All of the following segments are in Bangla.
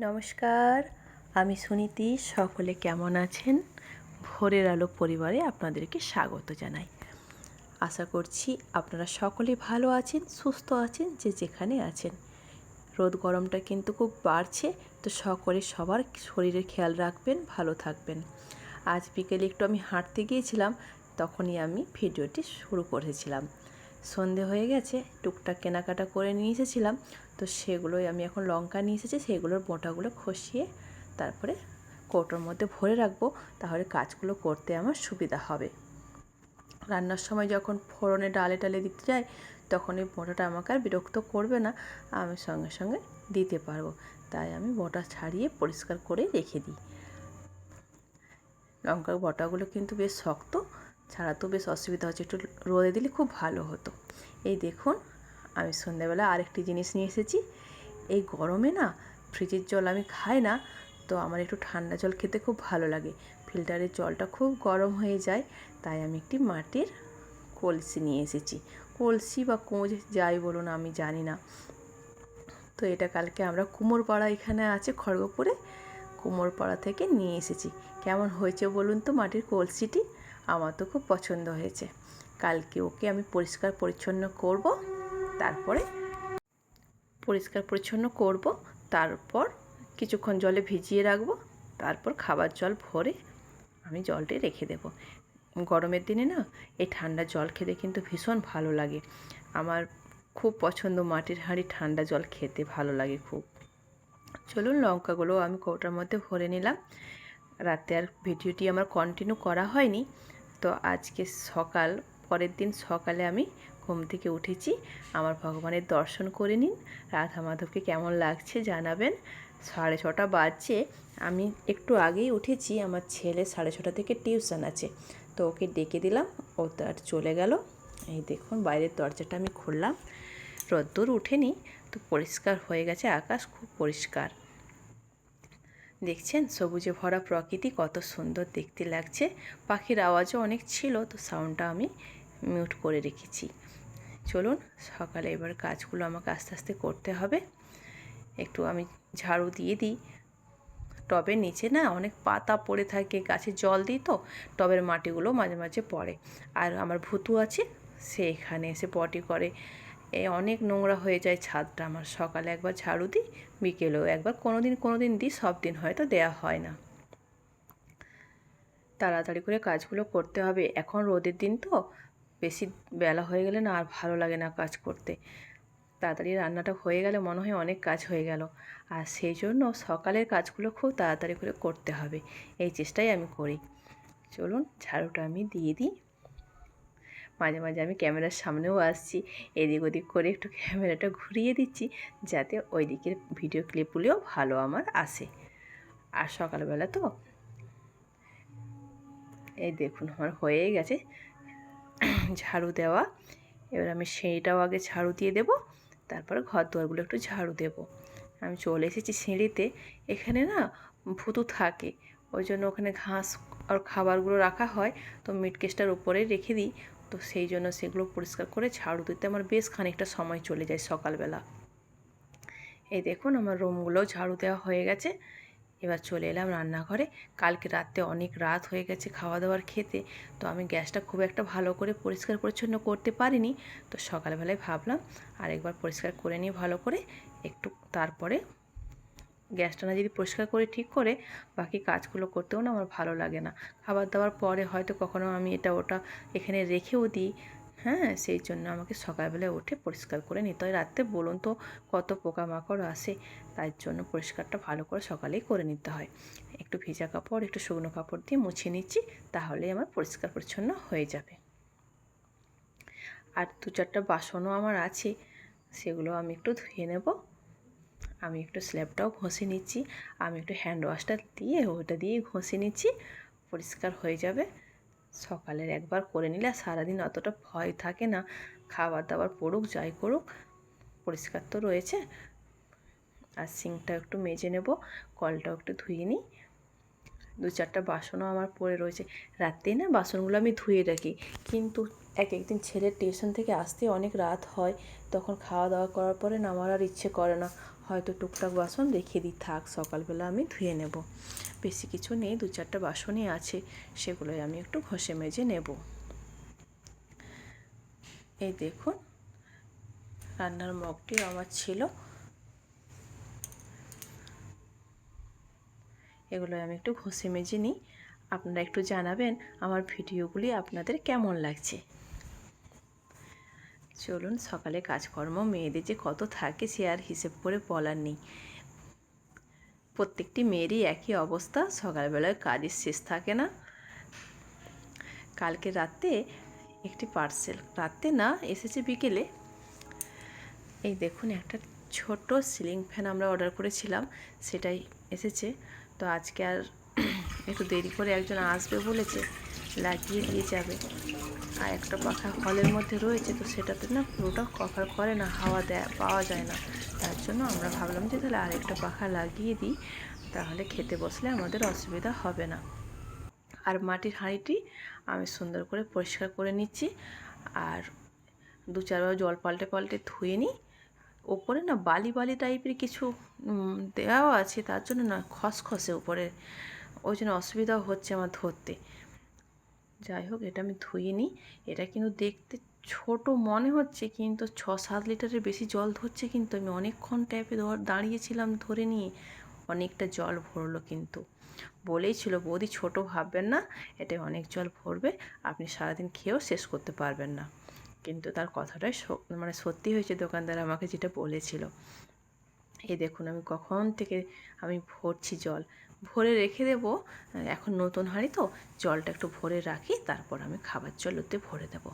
নমস্কার, আমি সুনীতি। সকলে কেমন আছেন? ভোরের আলো পরিবারে আপনাদেরকে স্বাগত জানাই। আশা করছি আপনারা সকলেই ভালো আছেন, সুস্থ আছেন, যে যেখানে আছেন। রোদ গরমটা কিন্তু খুব বাড়ছে, তো সকলে সবার শরীরের খেয়াল রাখবেন, ভালো থাকবেন। আজ বিকেলে একটু আমি হাঁটতে গিয়েছিলাম, তখনই আমি ভিডিওটি শুরু করেছিলাম। সন্ধে হয়ে গেছে, টুকটাক কেনাকাটা করে নিয়ে এসেছিলাম, তো সেগুলোই আমি এখন লঙ্কা নিয়ে এসেছি, সেগুলোর বোঁটাগুলো খসিয়ে তারপরে কৌটোর মধ্যে ভরে রাখবো, তাহলে কাজগুলো করতে আমার সুবিধা হবে। রান্নার সময় যখন ফোড়নে ডালে টালে দিতে যাই, তখন এই বোঁটাটা আমাকে আর বিরক্ত করবে না, আমি সঙ্গে সঙ্গে দিতে পারবো। তাই আমি বোঁটা ছাড়িয়ে পরিষ্কার করে রেখে দিই। লঙ্কার বোঁটাগুলো কিন্তু বেশ শক্ত, ছাড়াতেও বেশ অসুবিধা হচ্ছে, একটু রোদে দিলে খুব ভালো হতো। এই দেখুন, আমি সন্ধ্যাবেলা আরেকটি জিনিস নিয়ে এসেছি। এই গরমে না ফ্রিজের জল আমি খাই না, তো আমার একটু ঠান্ডা জল খেতে খুব ভালো লাগে। ফিল্টারের জলটা খুব গরম হয়ে যায়, তাই আমি একটি মাটির কলসি নিয়ে এসেছি। কলসি বা কোঁজ যাই বলুন, আমি জানি না। তো এটা কালকে আমরা কুমোরপাড়া এখানে আছে খড়গপুরে, কুমোরপাড়া থেকে নিয়ে এসেছি। কেমন হয়েছে বলুন তো মাটির কলসিটি? আমার তো খুব পছন্দ হয়েছে। কালকে ওকে আমি পরিষ্কার পরিচ্ছন্ন করব, তারপর কিছুক্ষণ জলে ভিজিয়ে রাখবো, তারপর খাবার জল ভরে আমি জলটি রেখে দেব। গরমের দিনে না এই ঠান্ডা জল খেতে কিন্তু ভীষণ ভালো লাগে। আমার খুব পছন্দ মাটির হাঁড়ি ঠান্ডা জল খেতে, ভালো লাগে খুব। চলুন, লঙ্কাগুলো আমি কৌটার মধ্যে ভরে নিলাম। রাতে আর ভিডিওটি আমার কন্টিনিউ করা হয়নি, তো আজকে পরের দিন সকালে আমি ঘুম থেকে উঠেছি। আমার ভগবানের দর্শন করে নিন। রাধা মাধবকে কেমন লাগছে জানাবেন। 6:30 বাজছে, আমি একটু আগেই উঠেছি। আমার ছেলে 6:30 থেকে টিউশন আছে, তো ওকে ডেকে দিলাম, ও তার চলে গেল। এই দেখুন, বাইরের দরজাটা আমি খুললাম, রোদ্দুর উঠেনি, তো পরিষ্কার হয়ে গেছে, আকাশ খুব পরিষ্কার। দেখছেন সবুজে ভরা প্রকৃতি কত সুন্দর দেখতে লাগছে। পাখির আওয়াজও অনেক ছিল, তো সাউন্ডটা আমি মিউট করে রেখেছি। চলুন, সকালে এবার কাজগুলো আমাকে আস্তে আস্তে করতে হবে। একটু আমি ঝাড়ু দিয়ে দিই। টবের নিচে না অনেক পাতা পড়ে থাকে, গাছে জল দিই, তো টবের মাটিগুলো মাঝে মাঝে পড়ে। আর আমার ভুতু আছে, সে এখানে এসে পটি করে। অনেক নোংরা হয়ে যায় ছাদটা আমার। সকালে একবার ঝাড়ু দিই, বিকেলেও একবার, কোনো দিন দিই, সব দিন হয়তো দেয়া হয় না। তাড়াতাড়ি করে কাজগুলো করতে হবে, এখন রোদের দিন তো, বেশি বেলা হয়ে গেলে না আর ভালো লাগে না কাজ করতে। তাড়াতাড়ি রান্নাটা হয়ে গেলে মনে হয় অনেক কাজ হয়ে গেল, আর সেই জন্য সকালের কাজগুলো খুব তাড়াতাড়ি করে করতে হবে, এই চেষ্টাই আমি করি। চলুন, ঝাড়ুটা আমি দিয়ে দিই। মাঝে মাঝে আমি ক্যামেরার সামনেও আসছি, এদিক ওদিক করে একটু ক্যামেরাটা ঘুরিয়ে দিচ্ছি, যাতে ওই দিকের ভিডিও ক্লিপগুলিও ভালো আমার আসে। আর সকালবেলা তো, এই দেখুন আমার হয়ে গেছে ঝাড়ু দেওয়া। এবার আমি সিঁড়িটাও আগে ঝাড়ু দিয়ে দেব, তারপরে ঘর দুয়ারগুলো একটু ঝাড়ু দেব। আমি চলে এসেছি সিঁড়িতে। এখানে না ভুতু থাকে, ওই জন্য ওখানে ঘাস আর খাবারগুলো রাখা হয়, তো মিট কেসটার উপরে রেখে দিই, তো সেই জন্য সেগুলো পরিষ্কার করে ঝাড়ু দিতে আমার বেশ খানিকটা সময় চলে যায় সকালবেলা। এই দেখুন, আমার রুমগুলোও ঝাড়ু দেওয়া হয়ে গেছে। এবার চলে এলাম রান্নাঘরে। কালকে রাতে অনেক রাত হয়ে গেছে খাওয়া দাওয়ার খেতে, তো আমি গ্যাসটা খুব একটা ভালো করে পরিষ্কার পরিচ্ছন্ন করতে পারিনি, তো সকালবেলায় ভাবলাম আরেকবার পরিষ্কার করে নিই ভালো করে একটু, তারপরে গ্যাসটা না যদি পরিষ্কার করে ঠিক করে বাকি কাজগুলো করতেও না আমার ভালো লাগে না। খাবার দাবার পরে হয়তো কখনো আমি এটা ওটা এখানে রেখেও দিই, হ্যাঁ, সেই জন্য আমাকে সকালবেলায় উঠে পরিষ্কার করে নিতে হয়। রাত্রে বলুন তো কত পোকামাকড় আসে, তাই জন্য পরিষ্কারটা ভালো করে সকালেই করে নিতে হয়। একটু ভেজা কাপড়, একটু শুকনো কাপড় দিয়ে মুছে নিচ্ছি, তাহলেই আমার পরিষ্কার পরিচ্ছন্ন হয়ে যাবে। আর 2-4টা বাসনও আমার আছে, সেগুলো আমি একটু ধুয়ে নেব। আমি একটু স্ল্যাবটাও ঘষে নিচ্ছি, আমি একটু হ্যান্ড ওয়াশটা দিয়ে ওটা দিয়ে ঘষে নিচ্ছি, পরিষ্কার হয়ে যাবে। সকালের একবার করে নিলে সারাদিন অতটা ভয় থাকে না, খাবার দাবার পড়ুক যাই করুক পরিষ্কার তো রয়েছে। আর সিঙ্কটা একটু মেজে নেব, কলটাও একটু ধুয়ে নিই। 2-4টা বাসনও আমার পড়ে রয়েছে। রাত্রেই না বাসনগুলো আমি ধুয়ে রাখি, কিন্তু একদিন ছেলের টিউশন থেকে আসতে অনেক রাত হয়, তখন খাওয়া দাওয়া করার পরে না আমার আর ইচ্ছে করে না, হয়তো টুকটাক বাসন রেখে দিই, থাক সকালবেলা আমি ধুয়ে নেব। বেশি কিছু নেই, 2-4টা বাসনই আছে, সেগুলোই আমি একটু ঘষে মেজে নেব। এই দেখুন রান্নার মগটি আমার ছিল, এগুলো আমি একটু ঘষে মেজে নিই। আপনারা একটু জানাবেন আমার ভিডিওগুলি আপনাদের কেমন লাগছে। চলুন, সকালে কাজকর্ম মেয়েদের যে কত থাকে সে আর হিসেব করে বলার নেই। প্রত্যেকটি মেয়েরই একই অবস্থা, সকালবেলায় কাজের শেষ থাকে না। কালকে রাতে একটি পার্সেল, রাতে না এসেছে বিকেলে। এই দেখুন একটা ছোট সিলিং ফ্যান আমরা অর্ডার করেছিলাম, সেটাই এসেছে। তো আজকে আর একটু দেরি করে একজন আসবে বলেছে, লাগিয়ে দিয়ে যাবে। আর একটা পাখা হলের মধ্যে রয়েছে, তো সেটাতে না পুরোটা কভার করে না, হাওয়া পাওয়া যায় না। তার জন্য আমরা ভাবলাম যে তাহলে আরেকটা পাখা লাগিয়ে দিই, তাহলে খেতে বসলে আমাদের অসুবিধা হবে না। আর মাটির হাঁড়িটি আমি সুন্দর করে পরিষ্কার করে নিচ্ছি, আর 2-4বার জল পাল্টে ধুয়ে নিই। ওপরে না বালি বালি টাইপের কিছু দেওয়া আছে, তার জন্য না খসখসে উপরে, ওই জন্য অসুবিধাও হচ্ছে আমার ধরতে। যাই হোক, এটা আমি ধুয়ে নিই। এটা কিন্তু দেখতে ছোট মনে হচ্ছে, কিন্তু 6-7 লিটারের বেশি জল ধরছে। কিন্তু আমি অনেকক্ষণ ট্যাপে দাঁড়িয়েছিলাম, ধরে নিয়ে অনেকটা জল ভরলো। কিন্তু বলেই ছিল বৌদি ছোট ভাববেন না, এটা অনেক জল ভরবে, আপনি সারাদিন খেয়েও শেষ করতে পারবেন না। কিন্তু তার কথাটাই মানে সত্যি হয়েছে, দোকানদার আমাকে যেটা বলেছিল। এই দেখুন আমি কখন থেকে আমি ভরছি জল, ভরে রেখে দেব। এখন নতুন হাঁড়ি তো, জলটা একটু ভরে রাখি, তারপর আমি খাবার জল ওতে ভরে দেব।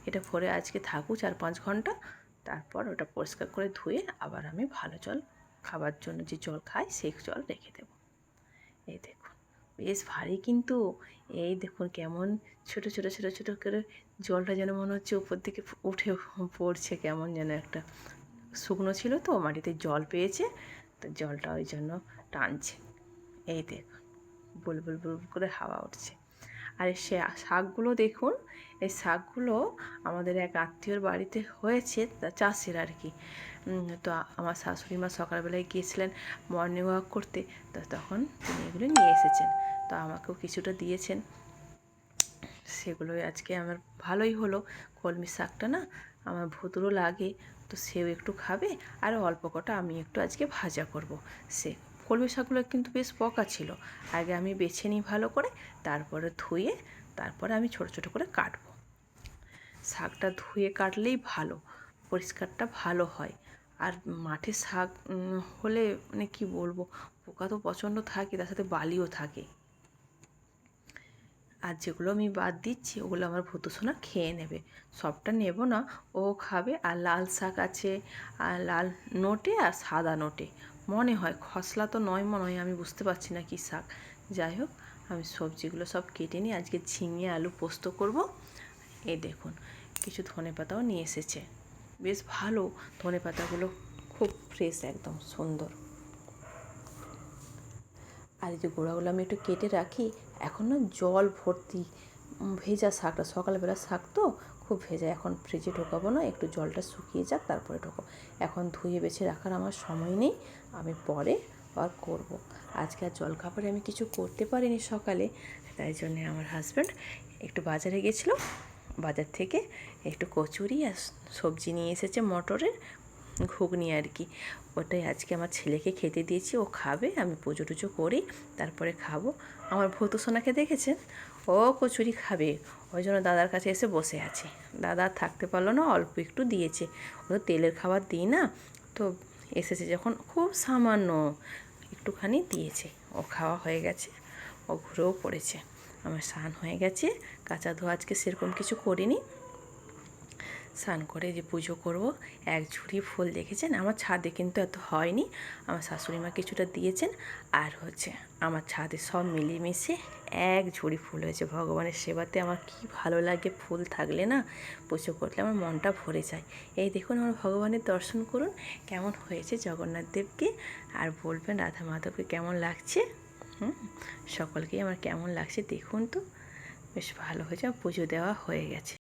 এটা ভরে আজকে থাকুক 4-5 ঘন্টা, তারপর ওটা পরিষ্কার করে ধুয়ে আবার আমি ভালো জল, খাবার জন্য যে জল খাই সেই জল রেখে দেব। এই দেখুন বেশ ভারী কিন্তু। এই দেখুন কেমন ছোট ছোট ছোট ছোট করে জলটা যেন মনে হচ্ছে উপর দিকে উঠে পড়ছে, কেমন যেন একটা। শুকনো ছিল তো, মাটিতে জল পেয়েছে, তো জলটা ওই জন্য টানছে। এই দেখুন বুলবুল বুলবুল করে হাওয়া উঠছে। আর সে শাকগুলো দেখুন, এই শাকগুলো আমাদের এক আত্মীয়র বাড়িতে হয়েছে, তা চাষের আর কি। তো আমার শাশুড়ি মা সকালবেলায় গিয়েছিলেন মর্নিং ওয়াক করতে, তো তখন তিনি এগুলো নিয়ে এসেছেন, তো আমাকেও কিছুটা দিয়েছেন। সেগুলোই আজকে আমার ভালোই হলো। কলমি শাকটা না আমার ভুতুরও লাগে, তো সেও একটু খাবে, আর অল্প কটা আমি একটু আজকে ভাজা করব। সে কলমি শাকগুলো কিন্তু বেশ পকা ছিল, আগে আমি বেছে নিই ভালো করে, তারপরে ধুয়ে তারপরে আমি ছোট ছোট করে কাটবো। শাকটা ধুয়ে কাটলেই ভালো, পরিষ্কারটা ভালো হয়। আর মাঠে শাক হলে মানে কি বলবো, পোকা তো প্রচণ্ড থাকে, তার সাথে বালিও থাকে। আর যেগুলো আমি বাদ দিচ্ছি ওগুলো আমার ভূতু সোনা খেয়ে নেবে, সবটা নেব না, ও খাবে। আর লাল শাক আছে, আর লাল নোটে আর সাদা নোটে, মনে হয় খসলা তো নয়, মনে হয়, আমি বুঝতে পারছি না কি শাক। যাই হোক, আমি সবজিগুলো সব কেটে নিই, আজকে ঝিঙে আলু পোস্ত করব। এই দেখুন কিছু ধনেপাতাও নিয়ে এসেছে, বেশ ভালো ধনেপাতাগুলো, খুব ফ্রেশ একদম সুন্দর। আর এই যে গোড়াগুলো আমি একটু কেটে রাখি, এখন না জল ভর্তি ভেজা শাকটা, সকালবেলা শাক তো খুব ভেজা, এখন ফ্রিজে ঢোকাবো না, একটু জলটা শুকিয়ে যাক তারপরে ঢোকাবো। এখন ধুয়ে বেছে রাখার আমার সময় নেই, আমি পরে আর করব। আজকে আর জলখাবারে আমি কিছু করতে পারিনি সকালে, তাই জন্যে আমার হাজব্যান্ড একটু বাজারে গেছিলো, বাজার থেকে একটু কচুরি আর সবজি নিয়ে এসেছে, মটরের ঘুগনি আর কি। ওটাই আজকে আমার ছেলেকে খেতে দিয়েছি, ও খাবে, আমি পুজো টুজো করি তারপরে খাবো। আমার ভূতু সোনাকে দেখেছেন, ও কচুরি খাবে, ওই জন্য দাদার কাছে এসে বসে আছে। দাদা থাকতে পারলো না, অল্প একটু দিয়েছে, ও তো তেলের খাবার দিই না, তো এসেছে যখন খুব সামান্য একটুখানি দিয়েছে, ও খাওয়া হয়ে গেছে, ও ঘুরেও পড়েছে। আমার স্নান হয়ে গেছে, কাঁচা ধোয়া আজকে সেরকম কিছু করিনি। স্নান করে যে পুজো করব, এক ঝুড়ি ফুল দেখেছেন, আমার ছাদে কিন্তু এত হয়নি, আমার শাশুড়ি মা কিছুটা দিয়েছেন, আর হচ্ছে আমার ছাদে সব মিলেমিশে এক ঝুড়ি ফুল হয়েছে। ভগবানের সেবাতে আমার কি ভালো লাগে, ফুল থাকলে না পুজো করলে আমার মনটা ভরে যায়। এই দেখুন আমার ভগবানের দর্শন করুন কেমন হয়েছে, জগন্নাথ দেবকে, আর বলবেন রাধা মাধবকে কেমন লাগছে। সকলকেই আমার কেমন লাগছে দেখুন তো, বেশ ভালো হয়েছে, পুজো দেওয়া হয়ে গেছে।